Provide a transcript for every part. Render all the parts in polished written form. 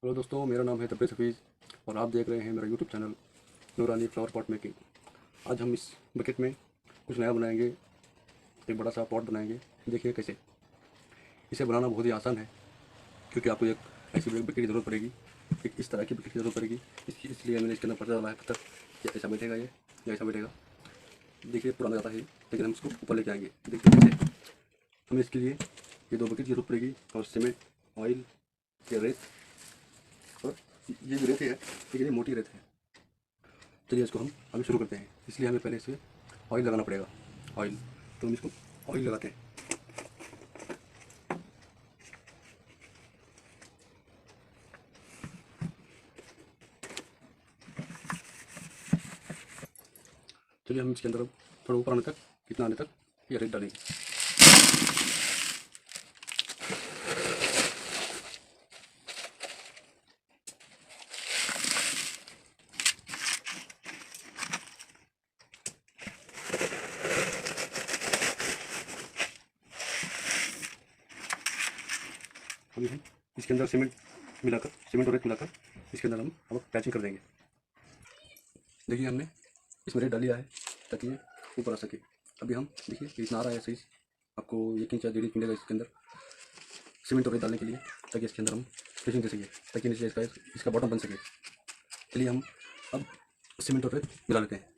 Hello दोस्तों, मेरा नाम है तब्रेज़ हफीज़ और आप देख रहे हैं मेरा यूट्यूब चैनल नूरानी फ्लावर पॉट मेकिंग। आज हम इस बकेट में कुछ नया बनाएंगे। एक बड़ा सा पॉट बनाएंगे। देखिए कैसे। इसे बनाना बहुत ही आसान है, क्योंकि आपको एक ऐसी बकेट की ज़रूरत पड़ेगी, एक इस तरह की बकेट की ज़रूरत पड़ेगी। इसलिए मैंने इसके अंदर पता डाला है पत्थर। या ऐसा बैठेगा ये, या ऐसा बैठेगा। देखिए पुराना जाता है, लेकिन हम इसको ऊपर लेके आएंगे। देखिए कैसे। हमें इसके लिए ये 2 बकेट की ज़रूरत पड़ेगी, और सीमेंट, ऑयल, ये रेत, और ये जो रेत है, ये मोटी रेत है। चलिए इसको हम अभी शुरू करते हैं। इसलिए हमें पहले इसे ऑयल लगाना पड़ेगा। ऑयल, तो हम इसको ऑयल लगाते हैं। चलिए हम इसके अंदर अब थोड़ा ऊपर आने तक, कितना आने तक ये रेत डालेंगे। अभी हम इसके अंदर सीमेंट और रेत मिलाकर इसके अंदर हम अब पैचिंग कर देंगे। देखिए हमने इसमें रेत डाल दिया है, ताकि ये ऊपर आ सके। अभी हम देखिए इतना आ रहा है सही। आपको 1 इंच या 1.5 इंच मिलेगा इसके अंदर सीमेंट और रेत डालने के लिए, ताकि इसके अंदर हम फिनिशिंग दे सके, ताकि नीचे इसका बॉटम बन सके। चलिए हम अब सीमेंट और रेत मिला लेते हैं।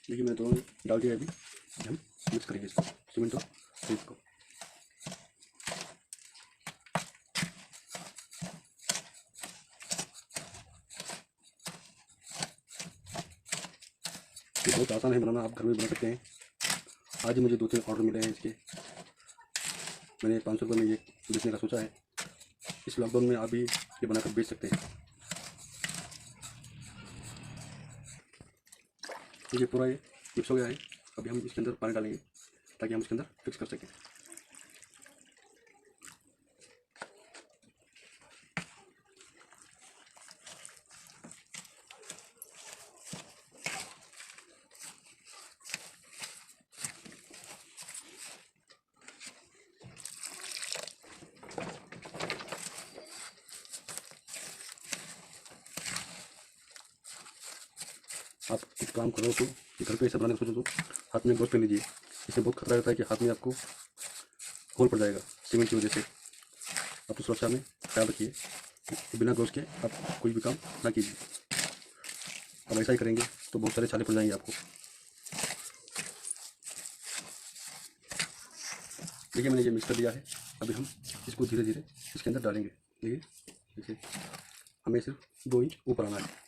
देखिए मैंने दोनों डाल दिया है। अभी हम मिक्स करेंगे इसको, सीमेंट और रेत को। ये बहुत आसान है बनाना, आप घर में बना सकते हैं। आज ही मुझे 2-3 ऑर्डर मिले हैं इसके। मैंने 500 रुपये में ये बेचने का सोचा है। इस लॉकडाउन में आप भी ये बनाकर बेच सकते हैं। तो ये पूरा ये मिक्स हो गया है। अभी हम इसके अंदर पानी डालेंगे, ताकि हम इसके अंदर फिक्स कर सकें। आप कुछ काम करो तो, घर पे ऐसा बनाने का सोचो तो हाथ में ग्लोव्स पहन लीजिए। इससे बहुत खतरा रहता है कि हाथ में आपको होल पड़ जाएगा सीमेंट की वजह से। आप तो सुरक्षा में ख्याल रखिए कि बिना ग्लोव्स के आप कोई भी काम ना कीजिए। अब ऐसा ही करेंगे तो बहुत सारे छाले पड़ जाएंगे आपको। देखिए मैंने ये मिक्स कर दिया है। अभी हम इसको धीरे धीरे इसके अंदर डालेंगे। देखिए देखिए, हमें सिर्फ 2 इंच ऊपर आना है।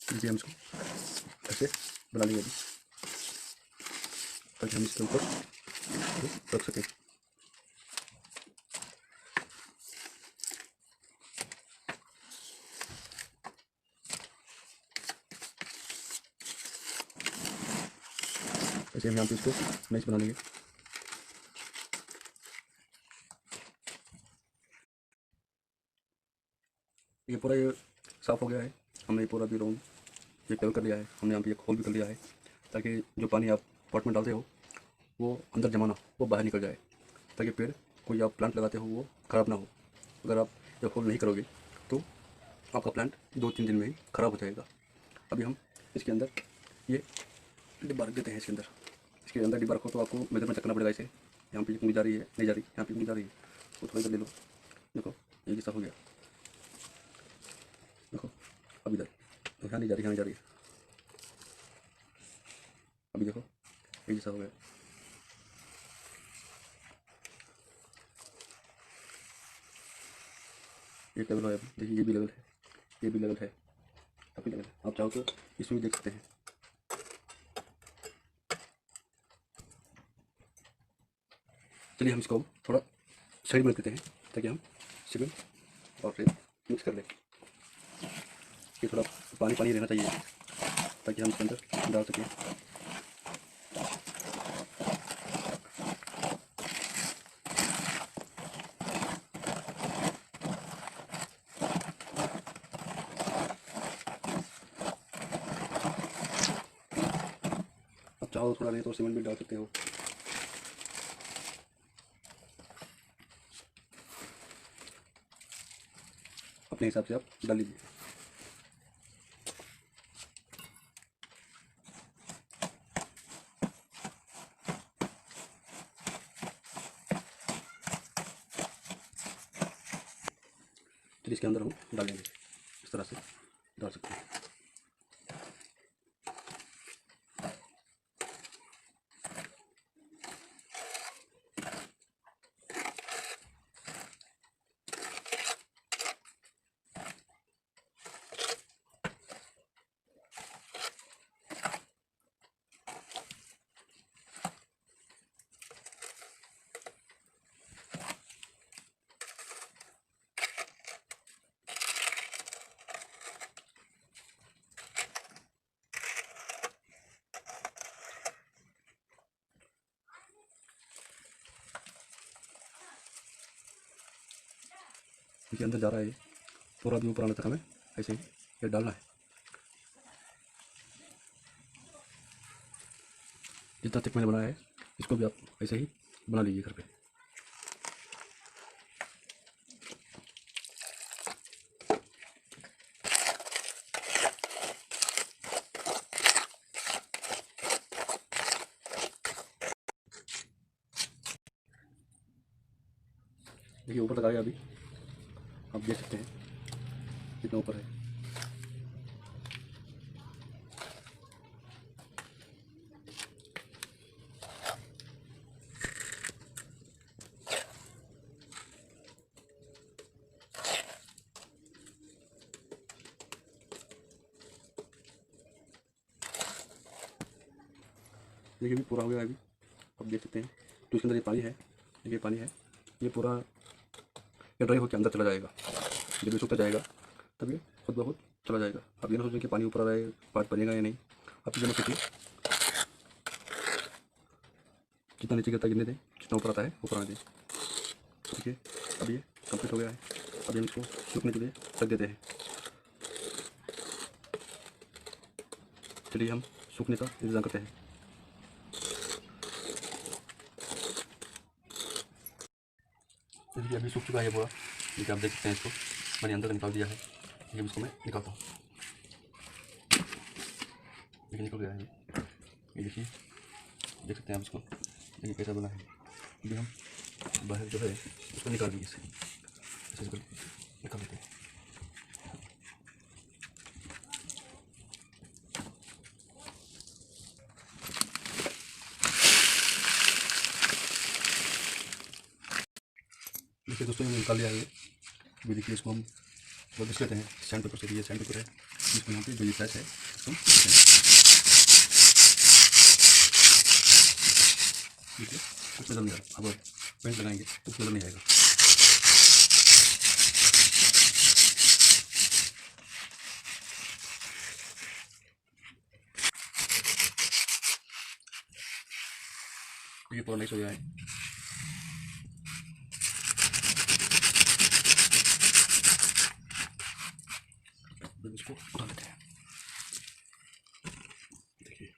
देखिए हम इसको ऐसे बना लेंगे अभी, ताकि हम इसके ऊपर रख सकें। ऐसे हम यहाँ पे इसको नाइस बना लेंगे। ये पूरा ये साफ़ हो गया है। हमने पूरा भी राउंड ये कवर कर लिया है। हमने यहाँ पे एक होल भी कर लिया है, ताकि जो पानी आप पॉट में डालते हो वो अंदर जमा ना हो, वो बाहर निकल जाए, ताकि पेड़ कोई आप प्लांट लगाते हो वो ख़राब ना हो। अगर आप ये होल नहीं करोगे तो आपका प्लांट 2-3 दिन में ही ख़राब हो जाएगा। अभी हम इसके अंदर ये डिब्बा रख देते हैं। इसके अंदर डिब्बा रखो तो आपको मेजरमेंट करना पड़ेगा। इसे यहाँ पे एक उंगली जा रही है, नहीं जा रही, यहाँ पे उंगली जा रही है, वो थोड़ा इधर ले लो। देखो ये जैसा हो गया। देखो अब इधर यहाँ नहीं जा रही, यहाँ जा रही है। अभी देखो ये जैसा हो गया। ये लेवल है। देखिए ये भी लेवल है, ये भी लेवल है, काफ़ी लेवल है। आप चाहो तो इसमें भी देख सकते हैं। चलिए हम इसको थोड़ा साइड में रख देते हैं ताकि हम सीमेंट और रेत मिक्स कर लें। ये थोड़ा पानी पानी रहना चाहिए ताकि हम इसके अंदर डाल सकें। अब चाहो थोड़ा रेत और सीमेंट भी डाल सकते हो। अपने हिसाब से आप डाल लीजिए। फिर इसके अंदर हम डालेंगे, इस तरह से डाल सकते हैं। इसके अंदर जा रहा है ये पूरा भी ऊपर आने तक हमें ऐसे ही ये डालना है। जितना तक मैंने बनाया है इसको भी आप ऐसे ही बना लीजिए घर पे। देखिए ऊपर तक आ गया, अभी आप देख सकते हैं कितना ऊपर है। देखिए अभी पूरा हो गया है, अभी आप देख सकते हैं। तो इसके अंदर ये पानी है, देखिए पानी है, ये पूरा ये ड्राई होकर अंदर चला जाएगा। जब ये सूखता जाएगा तब ये खुद ब खुद चला जाएगा। आप ये ना सोचें कि पानी ऊपर आ रहा है, पार्ट बनेगा या नहीं। आप ये ना सोचिए, जितना नीचे गिरता गिरने दें, जितना ऊपर आता है ऊपर आने दें। देखिए अब ये कंप्लीट हो गया है। अब हम इसको सूखने के लिए रख देते हैं। चलिए हम सूखने का इंतज़ाम करते हैं। देखिए अभी सूख चुका है पूरा। देखिए आप देख सकते हैं, इसको मैंने अंदर निकाल दिया है। देखिए इसको मैं निकालता हूँ। देखिए निकल गया है ये देखिए, देख सकते हैं आप इसको। देखिए कैसा बना है। अभी हम बाहर जो है उसको निकाल दीजिए, ऐसे इसको निकाल देते हैं। देखिए दोस्तों ये निकाल लिया है ये। अभी देखिए इसको हम थोड़ा घिस लेते हैं सैंड पेपर से। ये सैंड पेपर है, इसको यहाँ पे जो ये पैच है इसको ठीक है, कुछ नजर नहीं आ रहा। अब पेंट लगाएंगे तो कुछ नजर नहीं आएगा। ये पूरा नहीं हो गया है। इसको उठा लेते हैं। देखिए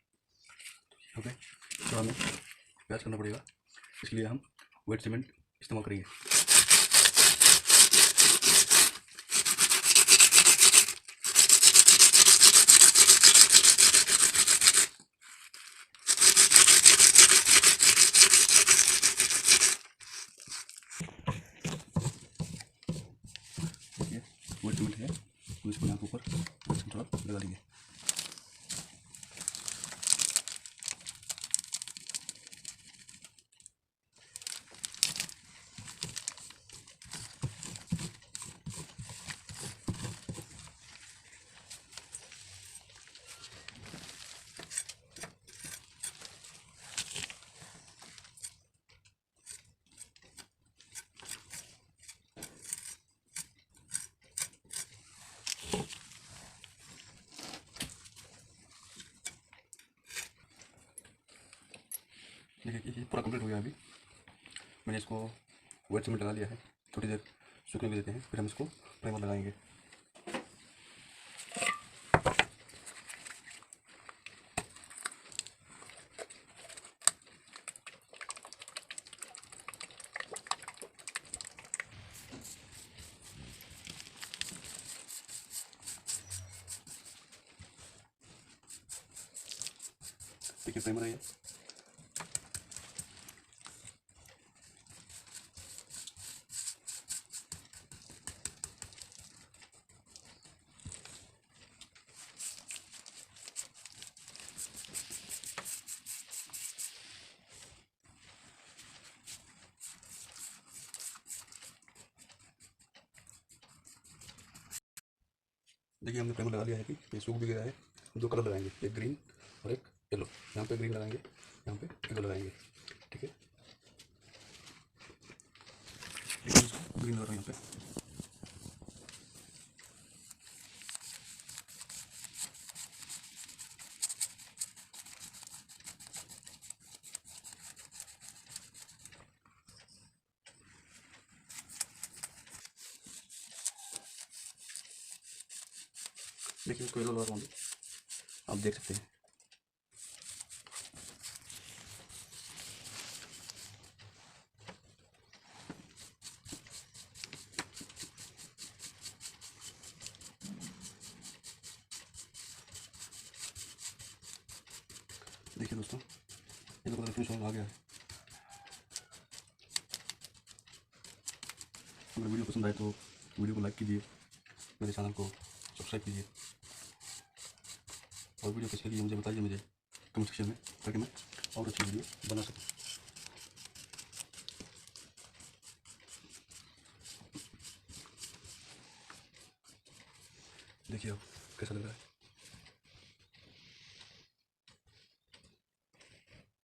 ओके, तो हमें प्याज करना पड़ेगा, इसलिए हम वेट सीमेंट इस्तेमाल करेंगे। देखिए वेट सीमेंट है, तो इसको यहाँ ऊपर थोड़ा लगा लेंगे। कंप्लीट हो गया। अभी मैंने इसको वेट सीमेंट लगा लिया है, थोड़ी देर सूखने भी देते हैं, फिर हम इसको प्राइमर लगाएंगे। देखिए प्राइमर है ये। देखिए हमने प्राइमर लगा लिया है कि ये सूख भी गया है। दो कलर लगाएंगे, एक ग्रीन और एक येलो। यहाँ पे ग्रीन लगाएंगे, यहाँ पे येलो लगाएंगे, ठीक है। ग्रीन लगा रहा हूँ यहाँ पे। देखिए इसको येलो लगा रहा हूँ, आप देख सकते हैं। देखिए दोस्तों, येलो कलर फिनिश आ गया है। अगर वीडियो पसंद आए तो वीडियो को लाइक कीजिए, मेरे चैनल को सब्सक्राइब कीजिए, और वीडियो कैसी लगी मुझे बताइए मुझे कमेंट सेक्शन में, ताकि मैं और अच्छी वीडियो बना सकूँ। देखिए अब कैसा लग रहा है।